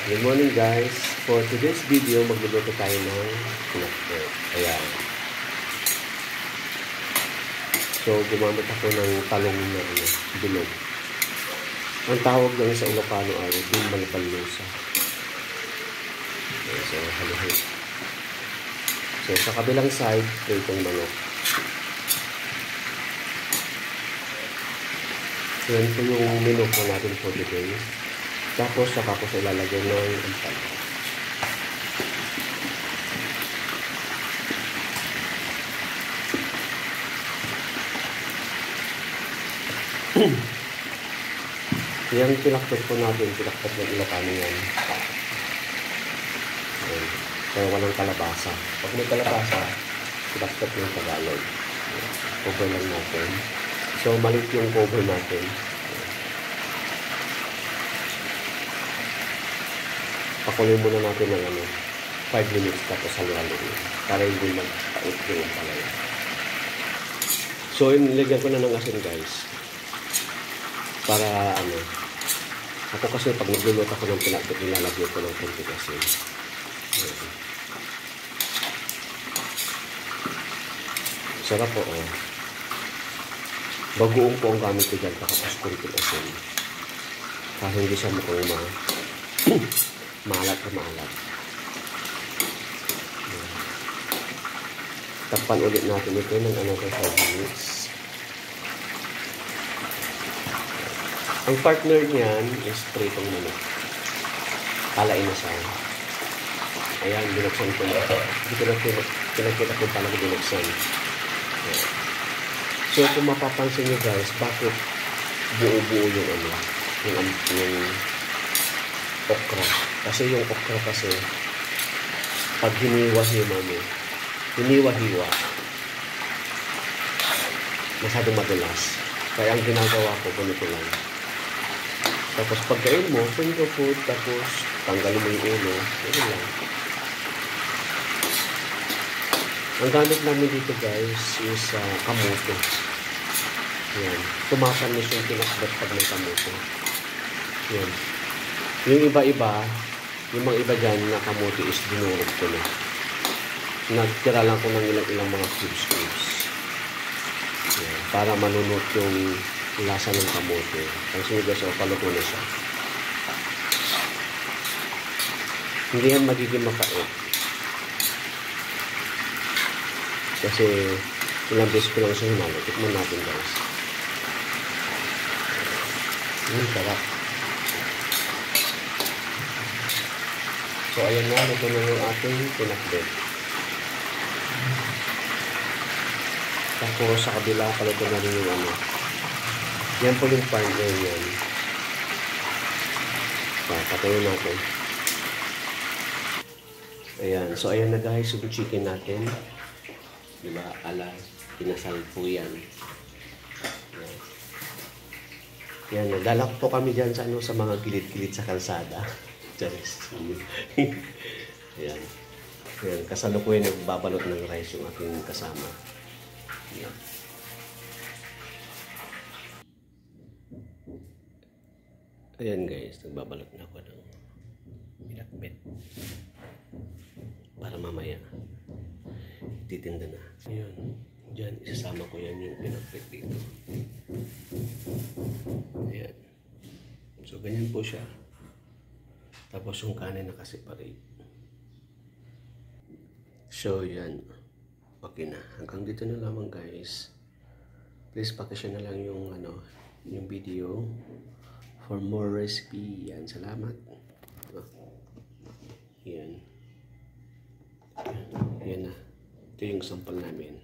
Good morning guys. For today's video, magluluto tayo ng pinakbet. Ayan. So, gumamit ako ng talong na bilog. Ang tawag lang sa Ilocano ay malbalyosa. Okay, so, halo-halo. So, sa kabilang side, itong manok. Yan po yung menu po natin for today. Tapos, saka ko sa ilalagay ng ampal. Yan, pinakpet po natin. Pinakpet ng Ilocano yan. Ayan. Kaya walang kalabasa. Pag may kalabasa, pinakpet ng Tagalog. Cover lang natin. So, maliit yung cover natin. Pakuloy muna natin ng 5 minutes tapos halo-halo para hindi magpait yung palaya. So, nilagyan ko na ng asin guys. Para ako kasi pag nagluluto ako ng pinakbet, nilalagyan ko ng konti asin. Sarap po, bagoong po ang gamit ko dyan, tapos konti asin. Para hindi siya mukhang maalat. Tapan ulit natin ito ng 5 minutes. Ang partner niyan is pritong manok. Kalain na siya. Ayan, binuksan ko na. Dito na pinakita ko palang binuksan. So, kung mapapansin nyo guys, bakit buo-buo yung okra? Kasi yung okra kasi, pag hiniwa-hiwa mo, hiniwa-hiwa, masyadong madulas. Kaya ang ginagawa ko, ganito lang. Tapos pagkain mo, finger food, tapos tanggalin mo yung ulo, ganun lang. Ang gamit namin dito guys is kamote. Yan. Tumapanis yung pinakbet pag may kamote. Yan. Yung iba-iba, yung mga iba dyan na kamote is dinurog ko na. Nagtira lang ko ng ilang mga cubes. Yan. Para manunot yung lasa ng kamote. Ang sunod guys, paluto na siya. Hindi yan magiging mapait. Kasi ilang beses ko lang siya hinalo. Tikman natin guys. Sarap. So ayan na, ito na yung ating pinakbet. Tapos sa kabila, paluto na rin yung yan po yung partner yan. Patayin natin. Ayan. So, ayan na guys yung chicken natin. Diba? Ala, pinasal po yan. Yan. Nagdala po kami dyan sa, sa mga gilid-gilid sa kalsada. Charis. Ayan. Ayan. Kasalukuyan nagbabalot ng rice yung aking kasama. Ayan. Ayan guys, nagbabalot na ako ng pinakbet para mamaya titinda na. Ayan, dyan isasama ko yan yung pinakbet dito. Ayan. So ganyan po siya. Tapos yung kanin nakaseparate. So yan. Okay na. Hanggang dito na lamang guys. Please pakishare na lang yung yung video. For more recipe, yan, salamat. Yan. Yan na. Ito yung sample namin.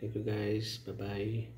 Thank you guys. Bye-bye.